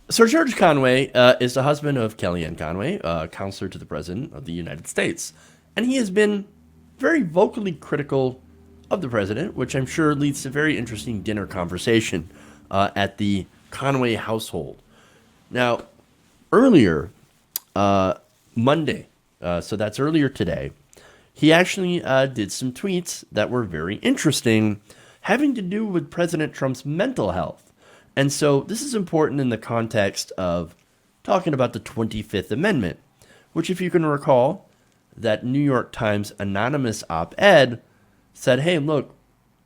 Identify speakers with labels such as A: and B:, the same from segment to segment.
A: Sir George Conway is the husband of Kellyanne Conway, counselor to the President of the United States. And he has been very vocally critical of the President, which I'm sure leads to very interesting dinner conversation at the Conway household. Now, earlier, Monday, so that's earlier today, he actually did some tweets that were very interesting, having to do with President Trump's mental health. And so this is important in the context of talking about the 25th Amendment, which, if you can recall, that New York Times anonymous op-ed said, hey, look,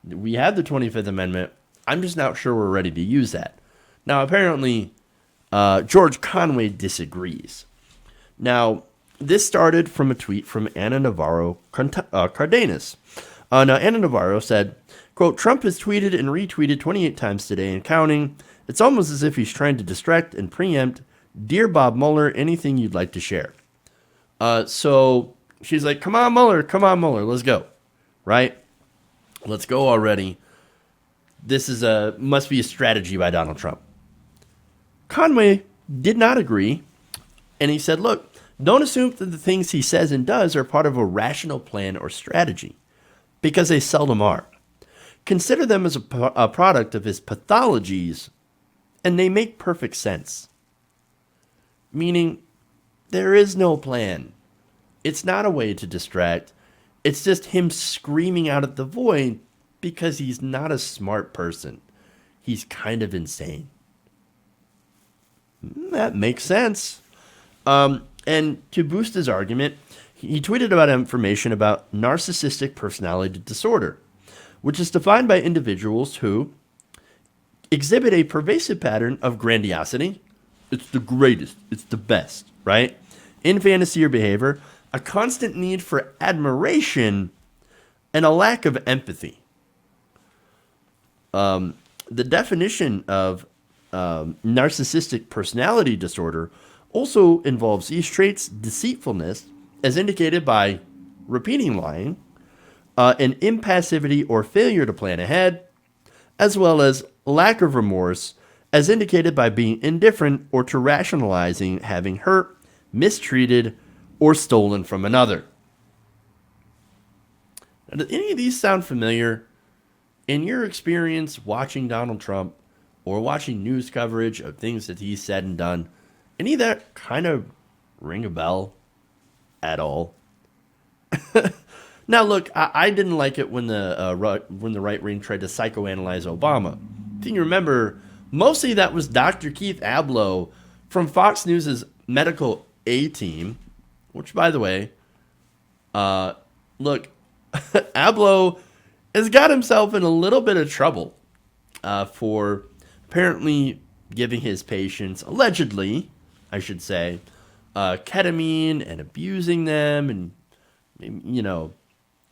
A: we have the 25th Amendment. I'm just not sure we're ready to use that. Now, apparently, George Conway disagrees. Now, this started from a tweet from Anna Navarro Cardenas. Now, Anna Navarro said, quote, Trump has tweeted and retweeted 28 times today and counting. It's almost as if he's trying to distract and preempt. Dear Bob Mueller, anything you'd like to share? So she's like, come on, Mueller, let's go. Right? Let's go already. This must be a strategy by Donald Trump. Conway did not agree, and he said, look, don't assume that the things he says and does are part of a rational plan or strategy, because they seldom are. Consider them as a product of his pathologies, and they make perfect sense. Meaning, there is no plan. It's not a way to distract. It's just him screaming out at the void because he's not a smart person. He's kind of insane. That makes sense. And to boost his argument, he tweeted about information about narcissistic personality disorder, which is defined by individuals who exhibit a pervasive pattern of grandiosity. It's the greatest. It's the best, right? In fantasy or behavior, a constant need for admiration, and a lack of empathy. The definition of narcissistic personality disorder also involves these traits: deceitfulness, as indicated by repeating lying, an impassivity or failure to plan ahead, as well as lack of remorse, as indicated by being indifferent or to rationalizing having hurt, mistreated, or stolen from another. Now, do any of these sound familiar? In your experience watching Donald Trump or watching news coverage of things that he's said and done, any of that kind of ring a bell at all? Now, look, I didn't like it when the right wing tried to psychoanalyze Obama. If you remember, mostly that was Dr. Keith Abloh from Fox News' medical A team, which, by the way, look, Abloh has got himself in a little bit of trouble for apparently giving his patients, allegedly, I should say, ketamine and abusing them, and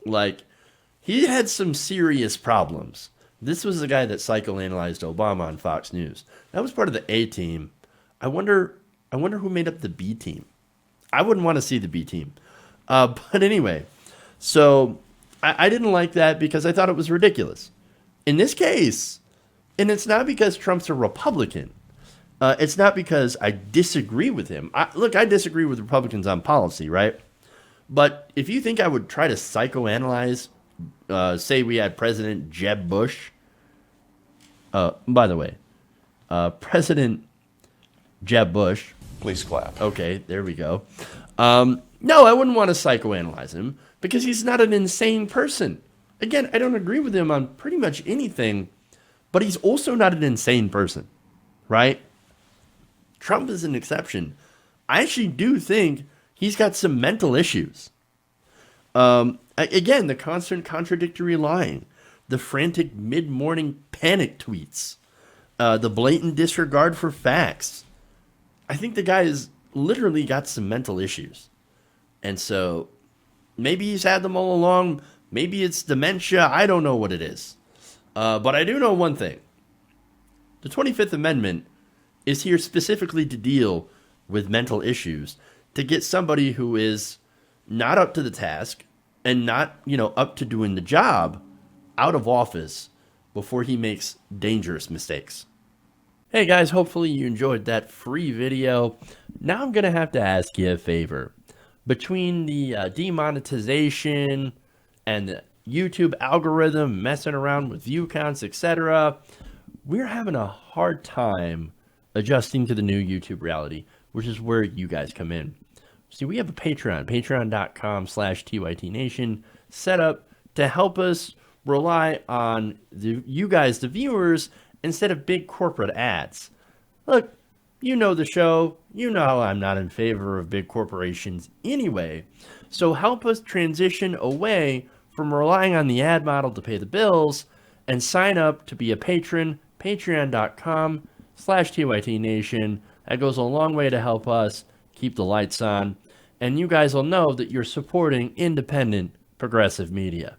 A: like, he had some serious problems. This was the guy that psychoanalyzed Obama on Fox News. That was part of the A team. I wonder who made up the B team. I wouldn't want to see the B team. But anyway, so I didn't like that because I thought it was ridiculous. In this case, and it's not because Trump's a Republican. It's not because I disagree with him. I disagree with Republicans on policy, right? But if you think I would try to psychoanalyze, say we had President Jeb Bush. By the way, President Jeb Bush.
B: Please clap.
A: Okay, there we go. No, I wouldn't want to psychoanalyze him because he's not an insane person. Again, I don't agree with him on pretty much anything, but he's also not an insane person, right? Trump is an exception. I actually do think he's got some mental issues. Again, the constant contradictory lying, the frantic mid-morning panic tweets, the blatant disregard for facts. I think the guy has literally got some mental issues. And so maybe he's had them all along. Maybe it's dementia. I don't know what it is. But I do know one thing. The 25th Amendment is here specifically to deal with mental issues, to get somebody who is not up to the task and not, up to doing the job out of office before he makes dangerous mistakes. Hey guys, hopefully you enjoyed that free video. Now I'm going to have to ask you a favor. Between the demonetization and the YouTube algorithm messing around with view counts, etc., we're having a hard time adjusting to the new YouTube reality, which is where you guys come in. See, we have a Patreon, patreon.com/TYTNation, set up to help us rely on you guys, the viewers, instead of big corporate ads. Look, you know the show. You know how I'm not in favor of big corporations anyway. So help us transition away from relying on the ad model to pay the bills and sign up to be a patron, patreon.com/TYTNation. That goes a long way to help us keep the lights on. And you guys will know that you're supporting independent progressive media.